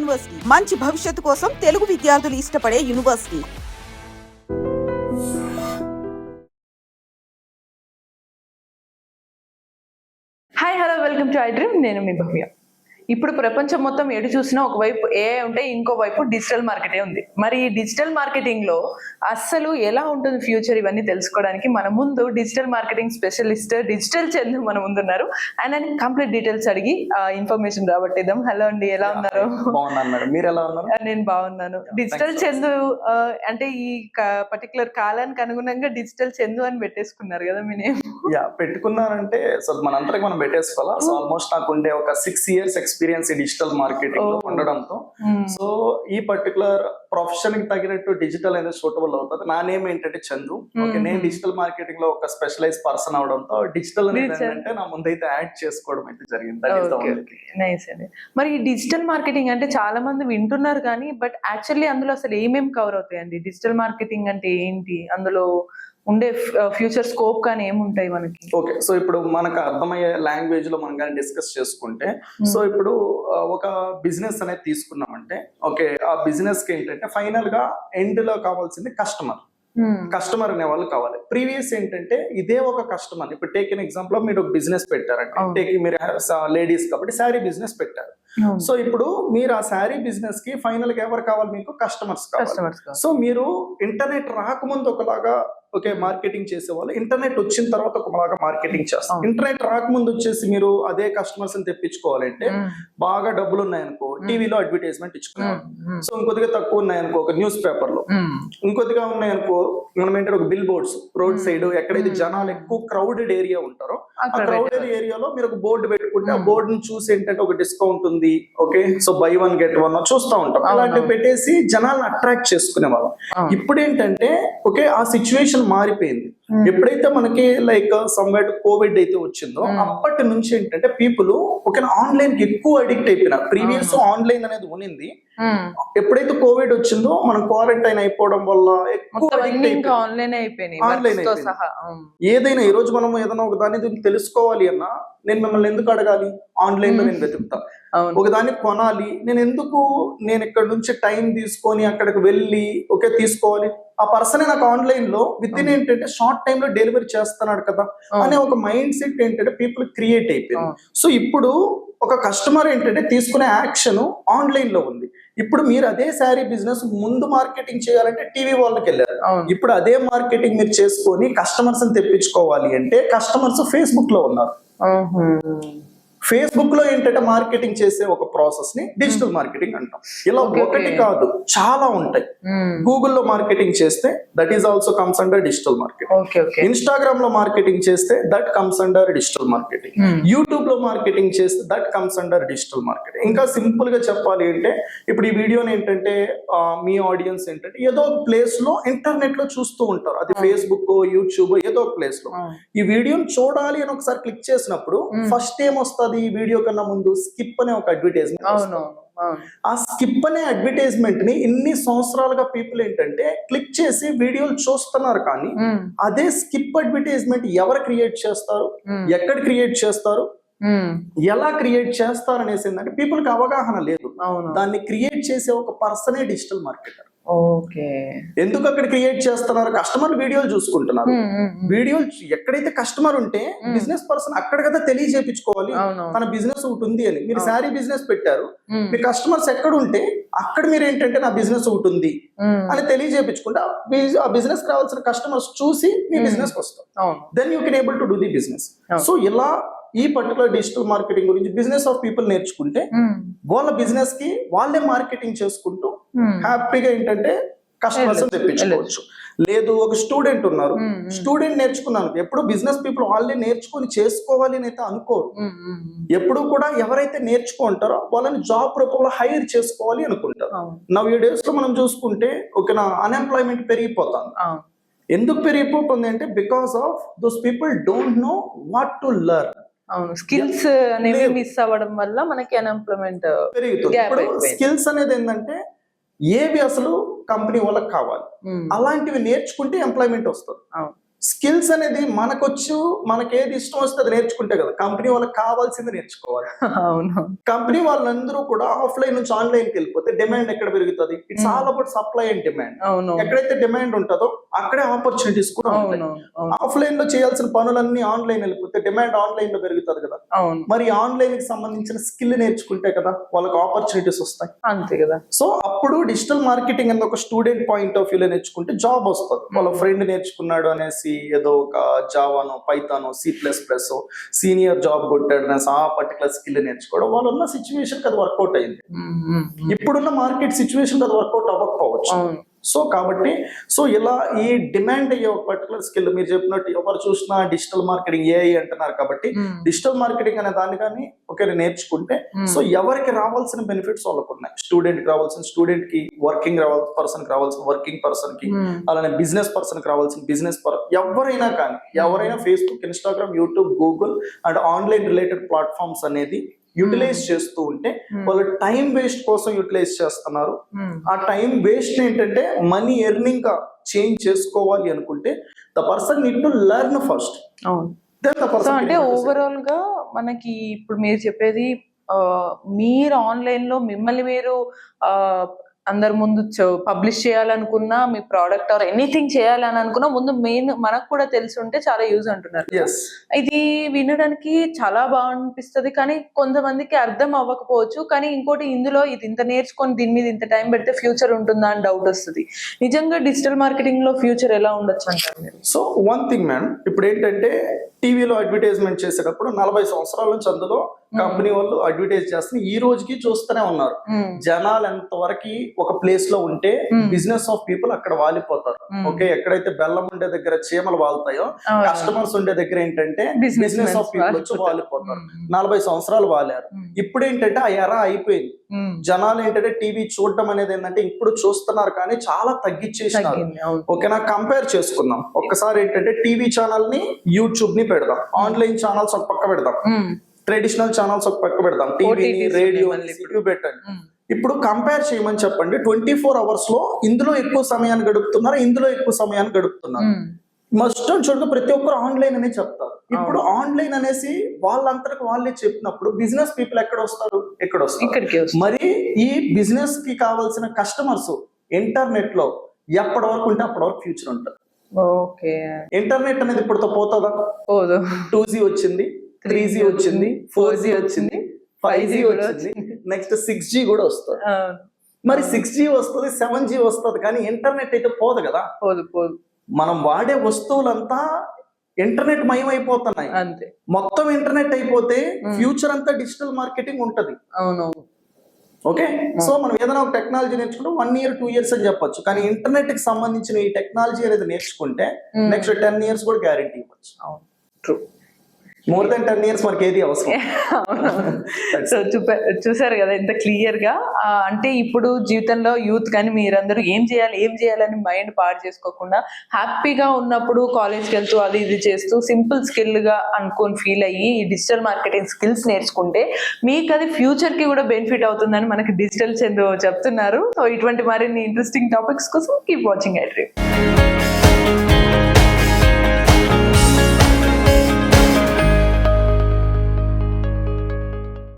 University మంచి భవిష్యత్తు కోసం తెలుగు విద్యార్థులు ఇష్టపడే university. Hi hello welcome to I dream. నేను మీ భవ్య. ఇప్పుడు ప్రపంచం మొత్తం ఎటు చూసినా ఒకవైపు ఏ ఉంటే ఇంకో వైపు డిజిటల్ మార్కెటే ఉంది. మరి ఈ డిజిటల్ మార్కెటింగ్ లో అస్సలు ఎలా ఉంటుంది ఫ్యూచర్, ఇవన్నీ తెలుసుకోవడానికి మన ముందు digital marketing specialist digital Chandu మన ముందున్నారు. అండ్ అని కంప్లీట్ డీటెయిల్స్ అడిగి ఇన్ఫర్మేషన్ రాబట్టిద్దాం. హలో అండి, ఎలా ఉన్నారు? మీరు ఎలా ఉన్నారు? నేను బాగున్నాను. డిజిటల్ చందు అంటే ఈ పర్టికులర్ కాలానికి అనుగుణంగా డిజిటల్ చందు అని పెట్టేసుకున్నారు కదా మీ నేమ్? పెట్టుకున్నారంటే సో మనందరికి మనం పెట్టేసుకోవాలా. సో ఆల్మోస్ట్ నాకు ఉండే ఒక 6 years ఎక్స్పీరియన్స్ ఈ డిజిటల్ మార్కెటింగ్ లో ఉండడంతో సో ఈ పర్టికులర్ ప్రొఫెషన్ కి తగినట్టు డిజిటల్ అనేది సూటబుల్ అవుతుంది. నా నేమ్ ఏంటంటే చందు. ఓకే, నేను డిజిటల్ మార్కెటింగ్ లో ఒక స్పెషలైజ్ పర్సన్ అవడంతో డిజిటల్ అనేది అంటే నా ముందైతే యాడ్ చేసుకోవడం అయితే జరిగింది. మరి ఈ డిజిటల్ మార్కెటింగ్ అంటే చాలా మంది వింటున్నారు కానీ బట్ యాక్చువల్లీ అందులో అసలు ఏమేమి కవర్ అవుతాయండి? డిజిటల్ మార్కెటింగ్ అంటే ఏంటి, అందులో ఉండే ఫ్యూచర్ స్కోప్ కానీ ఏముంటాయి మనకి? ఓకే, సో ఇప్పుడు మనకు అర్థమయ్యే లాంగ్వేజ్ లో మనం కానీ డిస్కస్ చేసుకుంటే సో ఇప్పుడు ఒక బిజినెస్ అనేది తీసుకున్నామంటే ఓకే, ఆ బిజినెస్ కి ఏంటంటే ఫైనల్ గా ఎండ్ లో కావాల్సింది కస్టమర్ అనే వాళ్ళు కావాలి. ప్రీవియస్ ఏంటంటే ఇదే ఒక కస్టమర్. ఇప్పుడు టేక్ ఎన్ ఎగ్జాంపుల్ మీరు ఒక బిజినెస్ పెట్టారంటే మీరు లేడీస్ కాబట్టి శారీ బిజినెస్ పెట్టారు. సో ఇప్పుడు మీరు ఆ శారీ బిజినెస్ కి ఫైనల్ గా ఎవరు కావాలి? మీకు కస్టమర్స్ కావాలి. సో మీరు ఇంటర్నెట్ రాకముందు ఒకలాగా ఓకే మార్కెటింగ్ చేసేవాళ్ళు, ఇంటర్నెట్ వచ్చిన తర్వాత ఒకలాగా మార్కెటింగ్ చేస్తారు. ఇంటర్నెట్ రాకముందు వచ్చేసి మీరు అదే కస్టమర్స్ ని తెప్పించుకోవాలంటే బాగా డబ్బులు ఉన్నాయనుకో టీవీలో అడ్వర్టైజ్మెంట్ ఇచ్చుకునేవాళ్ళు. సో ఇంకొద్దిగా తక్కువ ఉన్నాయనుకో ఒక న్యూస్ పేపర్ లో, ఇంకొద్దిగా ఉన్నాయనుకో మనం ఏంటంటే ఒక బిల్ బోర్డ్స్ రోడ్ సైడ్ ఎక్కడైతే జనాలు ఎక్కువ క్రౌడెడ్ ఏరియా ఉంటారో ఆ క్రౌడెడ్ ఏరియాలో మీరు ఒక బోర్డు పెట్టుకుంటే ఆ బోర్డు ని చూసి ఏంటంటే ఒక డిస్కౌంట్ ఉంది, ఓకే సో బై 1 get 1 చూస్తూ ఉంటాం. అలాంటివి పెట్టేసి జనాలను అట్రాక్ట్ చేసుకునే వాళ్ళం. ఇప్పుడు ఏంటంటే ఓకే ఆ సిచ్యువేషన్ మారిపోయింది. ఎప్పుడైతే మనకి లైక్ సమ్వేర్ కోవిడ్ అయితే వచ్చిందో అప్పటి నుంచి ఏంటంటే పీపుల్ ఓకే ఆన్లైన్ కి ఎక్కువ అడిక్ట్ అయిపోయినారు. ప్రీవియస్ ఆన్లైన్ అనేది ఉన్నింది, ఎప్పుడైతే కోవిడ్ వచ్చిందో మనం క్వారంటైన్ అయిపోవడం వల్ల ఎక్కువ ఆన్లైన్ అయిపోయింది. ఏదైనా ఈ రోజు మనం ఏదైనా ఒక దాన్ని తెలుసుకోవాలి అన్నా నేను మిమ్మల్ని ఎందుకు అడగాలి? ఆన్లైన్ లో నేను వెతుకుతా. ఒకదాన్ని కొనాలి, నేను ఇక్కడ నుంచి టైం తీసుకొని అక్కడికి వెళ్ళి ఓకే తీసుకోవాలి. ఆ పర్సన్ నాకు ఆన్లైన్ లో విత్ ఇన్ ఏంటంటే షార్ట్ టైమ్ లో డెలివరీ చేస్తున్నాడు కదా అనే ఒక మైండ్ సెట్ ఏంటంటే పీపుల్ క్రియేట్ అయిపోయింది. సో ఇప్పుడు ఒక కస్టమర్ ఏంటంటే తీసుకునే యాక్షన్ ఆన్లైన్ లో ఉంది. ఇప్పుడు మీరు అదే శారీ బిజినెస్ ముందు మార్కెటింగ్ చేయాలంటే టీవీ వాళ్ళకి వెళ్ళారు. ఇప్పుడు అదే మార్కెటింగ్ మీరు చేసుకొని కస్టమర్స్ ని తెప్పించుకోవాలి అంటే కస్టమర్స్ ఫేస్బుక్ లో ఉన్నారు. ఫేస్బుక్ లో ఏంటంటే మార్కెటింగ్ చేసే ఒక ప్రాసెస్ ని డిజిటల్ మార్కెటింగ్ అంటాం. ఇలా ఒకటి కాదు చాలా ఉంటాయి. గూగుల్లో మార్కెటింగ్ చేస్తే that is also comes under digital marketing. Instagram లో మార్కెటింగ్ చేస్తే that comes under digital marketing. YouTube లో మార్కెటింగ్ చేస్తే that comes under digital marketing. ఇంకా సింపుల్ గా చెప్పాలి అంటే ఇప్పుడు ఈ వీడియోని ఏంటంటే మీ ఆడియన్స్ ఏంటంటే ఏదో ఒక ప్లేస్ లో ఇంటర్నెట్ లో చూస్తూ ఉంటారు. అది ఫేస్బుక్, యూట్యూబ్ ఏదో ఒక ప్లేస్ లో ఈ వీడియోని చూడాలి అని ఒకసారి క్లిక్ చేసినప్పుడు ఫస్ట్ ఏమొస్తుంది? ఈ వీడియో కన్నా ముందు స్కిప్ అనే ఒక అడ్వర్టైజ్మెంట్. ఆ స్కిప్ అనే అడ్వర్టైజ్మెంట్ ని ఇన్ని సంవత్సరాలుగా పీపుల్ ఏంటంటే క్లిక్ చేసి వీడియోలు చూస్తున్నారు. కానీ అదే స్కిప్ అడ్వర్టైజ్మెంట్ ఎవరు క్రియేట్ చేస్తారు, ఎక్కడ క్రియేట్ చేస్తారు, ఎలా క్రియేట్ చేస్తారు అనేసి ఏంటంటే పీపుల్ కి అవగాహన లేదు. దాన్ని క్రియేట్ చేసే ఒక పర్సనే డిజిటల్ మార్కెటర్. ఎందుకు అక్కడ క్రియేట్ చేస్తున్నారు? కస్టమర్ వీడియోలు చూసుకుంటున్నారు. వీడియోలు ఎక్కడైతే కస్టమర్ ఉంటే బిజినెస్ పర్సన్ అక్కడ కదా తెలియజేపించుకోవాలి తన బిజినెస్ ఒకటి ఉంది అని. మీరు శారీ బిజినెస్ పెట్టారు, మీ కస్టమర్స్ ఎక్కడ ఉంటే అక్కడ మీరు ఏంటంటే నా బిజినెస్ ఒకటి ఉంది అని తెలియజేపించుకుంటే ఆ బిజినెస్ కావాల్సిన కస్టమర్స్ చూసి మీ బిజినెస్ వస్తారు. Then you can able to do the business. So ఇలా ఈ పర్టికులర్ డిజిటల్ మార్కెటింగ్ గురించి బిజినెస్ ఆఫ్ పీపుల్ నేర్చుకుంటే వాళ్ళ బిజినెస్ కి వాళ్ళే మార్కెటింగ్ చేసుకుంటూ హ్యాపీగా ఏంటంటే కస్టమర్స్ తెప్పించుకోవచ్చు. లేదు ఒక స్టూడెంట్ ఉన్నారు, స్టూడెంట్ నేర్చుకున్నాను. ఎప్పుడు బిజినెస్ పీపుల్ వాళ్ళే నేర్చుకుని చేసుకోవాలి అని అయితే అనుకోరు. ఎప్పుడు కూడా ఎవరైతే నేర్చుకుంటారో వాళ్ళని జాబ్ రూపంలో హైర్ చేసుకోవాలి అనుకుంటారు. నవ్ ఈ డేస్ లో మనం చూసుకుంటే ఓకేనా అన్ఎంప్లాయ్మెంట్ పెరిగిపోతుంది. ఎందుకు పెరిగిపోతుంది అంటే because of those people don't know what to learn. Skills అనేవి మిస్ అవ్వడం వల్ల మనకి అన్ఎంప్లాయ్మెంట్ పెరుగుతుంది. ఇప్పుడు స్కిల్స్ అనేది ఏంటంటే ఏవి అసలు కంపెనీ వాళ్ళకి కావాలి అలాంటివి నేర్చుకుంటే ఎంప్లాయ్మెంట్ వస్తుంది. స్కిల్స్ అనేది మనకేది ఇష్టం వస్తే అది నేర్చుకుంటే కదా. కంపెనీ వాళ్ళకి కావాల్సింది నేర్చుకోవాలి. అవును. కంపెనీ వాళ్ళందరూ కూడా ఆఫ్లైన్ నుంచి ఆన్లైన్ కి వెళ్ళిపోతే డిమాండ్ ఎక్కడ పెరుగుతుంది? It's all about supply and demand. అవును. ఎక్కడైతే డిమాండ్ ఉంటుందో అక్కడే ఆపర్చునిటీస్ కూడా ఉంటాయి. ఆఫ్లైన్ లో చేయాల్సిన పనులన్నీ ఆన్లైన్ వెళ్ళిపోతే డిమాండ్ ఆన్లైన్ లో పెరుగుతుంది కదా. అవును. మరి ఆన్లైన్ కి సంబంధించిన స్కిల్ నేర్చుకుంటే కదా వాళ్ళకి ఆపర్చునిటీస్ వస్తాయి. అంతే కదా. సో అప్పుడు డిజిటల్ మార్కెటింగ్ అనేది ఒక స్టూడెంట్ పాయింట్ ఆఫ్ వ్యూలో నేర్చుకుంటే జాబ్ వస్తుంది. వాళ్ళ ఫ్రెండ్ నేర్చుకున్నాడు అనేసి ఏదో ఒక జావానో పైథానో C++ సీనియర్ జాబ్ కొట్టాడు అనేసి ఆ పర్టికులర్ స్కిల్ నేర్చుకోవడం వాళ్ళు ఉన్న సిచ్యువేషన్ అది వర్కౌట్ అయింది. ఇప్పుడున్న మార్కెట్ సిచ్యువేషన్ అది వర్కౌట్ అవ్వకపోవచ్చు. సో కాబట్టి ఇలా ఈ డిమాండ్ అయ్యే ఒక పర్టికులర్ స్కిల్ మీరు చెప్పినట్టు ఎవరు చూసినా డిజిటల్ మార్కెటింగ్ AI అంటున్నారు కాబట్టి డిజిటల్ మార్కెటింగ్ అనే దాన్ని కానీ నేర్చుకుంటే సో ఎవరికి రావాల్సిన బెనిఫిట్స్ వాళ్ళకు ఉన్నాయి. స్టూడెంట్ కి రావాల్సిన స్టూడెంట్ కి, వర్కింగ్ పర్సన్ కి రావాల్సిన వర్కింగ్ పర్సన్ కి, అలానే బిజినెస్ పర్సన్ కి రావాల్సిన బిజినెస్ ఎవరైనా Facebook, Instagram, YouTube, Google and online related platforms అనేది యూటిలైజ్ చేస్తూ ఉంటే వాళ్ళు టైం వేస్ట్ కోసం యూటిలైజ్ చేస్తున్నారు. ఆ టైం వేస్ట్ ఏంటంటే మనీ ఎర్నింగ్ గా చేంజ్ చేసుకోవాలి అనుకుంటే the person need to learn first. అంటే ఓవరాల్ గా మనకి ఇప్పుడు మీరు చెప్పేది మీరు ఆన్లైన్ లో మిమ్మల్ని మీరు అందరి ముందు పబ్లిష్ చేయాలనుకున్నా, మీ ప్రోడక్ట్ ఆర్ ఎనీథింగ్ చేయాలని అనుకున్నా ముందు మెయిన్ మనకు కూడా తెలిసి ఉంటే చాలా యూజ్ అంటున్నారు. ఇది వినడానికి చాలా బాగా అనిపిస్తుంది కానీ కొంతమందికి అర్థం అవ్వకపోవచ్చు. కానీ ఇంకోటి ఇందులో ఇది ఇంత నేర్చుకొని దీని మీద ఇంత టైం పెడితే ఫ్యూచర్ ఉంటుందా అని డౌట్ వస్తుంది. నిజంగా డిజిటల్ మార్కెటింగ్ లో ఫ్యూచర్ ఎలా ఉండొచ్చు అంటారు మీరు? సో వన్ థింగ్ మ్యామ్, ఇప్పుడు ఏంటంటే టీవీలో అడ్వర్టైజ్మెంట్ చేసేటప్పుడు 40 సంవత్సరాల నుంచి అందులో కంపెనీ వాళ్ళు అడ్వర్టైజ్ చేస్తున్న ఈ రోజుకి చూస్తూనే ఉన్నారు. జనాలు ఎంతవరకు ఒక ప్లేస్ లో ఉంటే బిజినెస్ ఆఫ్ పీపుల్ అక్కడ వాలిపోతారు. ఓకే, ఎక్కడైతే బెల్లం ఉండే దగ్గర చీమలు వాళ్తాయో కస్టమర్స్ ఉండే దగ్గర ఏంటంటే బిజినెస్ ఆఫ్ పీపుల్ వచ్చి వాలిపోతారు. 40 సంవత్సరాలు వాలారు. ఇప్పుడు ఏంటంటే ఆ ఎరా అయిపోయింది. జనాలు ఏంటంటే టీవీ చూడటం అనేది ఏంటంటే ఇప్పుడు చూస్తున్నారు కానీ చాలా తగ్గించేసినారు. ఓకేనా, కంపేర్ చేసుకుందాం ఒక్కసారి. ఏంటంటే టీవీ ఛానల్ ని, యూట్యూబ్ ని పెడదాం, ఆన్లైన్ ఛానల్స్ ఒక పక్క పెడదాం, ట్రెడిషనల్ ఛానల్స్ ఒక పక్క పెడదాం, టీవీని, రేడియో పెట్టండి. ఇప్పుడు కంపేర్ చేయమని చెప్పండి. 24 అవర్స్ లో ఇందులో ఎక్కువ సమయాన్ని గడుపుతున్నారు, ఇందులో ఎక్కువ సమయాన్ని గడుపుతున్నారు. మస్ట్ చూడగా ప్రతి ఒక్కరు ఆన్లైన్ అనే చెప్తారు. ఇప్పుడు ఆన్లైన్ అనేసి వాళ్ళంతటికి వాళ్ళే చెప్పినప్పుడు బిజినెస్ పీపుల్ ఎక్కడ వస్తారు? మరి ఈ బిజినెస్ కి కావాల్సిన కస్టమర్స్ ఇంటర్నెట్ లో ఎప్పటి వరకు ఉంటే అప్పటి వరకు ఫ్యూచర్ ఉంటుంది. ఇంటర్నెట్ అనేది ఇప్పుడుతో పోతుందా? 2G వచ్చింది, 3G వచ్చింది, 4G వచ్చింది, 5G వచ్చింది, నెక్స్ట్ 6G కూడా వస్తుంది. మరి 6G వస్తుంది, 7G వస్తుంది, కానీ ఇంటర్నెట్ అయితే పోదు కదా. మనం వాడే వస్తువులంతా ఇంటర్నెట్ మయం అయిపోతున్నాయి. అంతే, మొత్తం ఇంటర్నెట్ అయిపోతే ఫ్యూచర్ అంతా డిజిటల్ మార్కెటింగ్ ఉంటది. ఓకే, సో మనం ఏదైనా ఒక టెక్నాలజీ నేర్చుకుంటే 1 year 2 years అని చెప్పొచ్చు. కానీ ఇంటర్నెట్ కి సంబంధించిన ఈ టెక్నాలజీ అనేది నేర్చుకుంటే నెక్స్ట్ 10 years కూడా గ్యారెంటీ ఇవ్వచ్చు. ట్రూ. మోర్ దెన్ 10 years మనకి ఏది అవసరం. సో చూసారు కదా ఎంత క్లియర్ గా. అంటే ఇప్పుడు జీవితంలో యూత్ కానీ మీరందరూ ఏం చేయాలని మైండ్ పాడు చేసుకోకుండా హ్యాపీగా ఉన్నప్పుడు కాలేజ్కి వెళ్తూ అది ఇది చేస్తూ సింపుల్ స్కిల్ గా అనుకొని ఫీల్ అయ్యి ఈ డిజిటల్ మార్కెటింగ్ స్కిల్స్ నేర్చుకుంటే మీకు అది ఫ్యూచర్ కి కూడా బెనిఫిట్ అవుతుందని మనకి డిజిటల్ చందు చెప్తున్నారు. సో ఇటువంటి మరిన్ని ఇంట్రెస్టింగ్ టాపిక్స్ కోసం కీప్ వాచింగ్ iDream.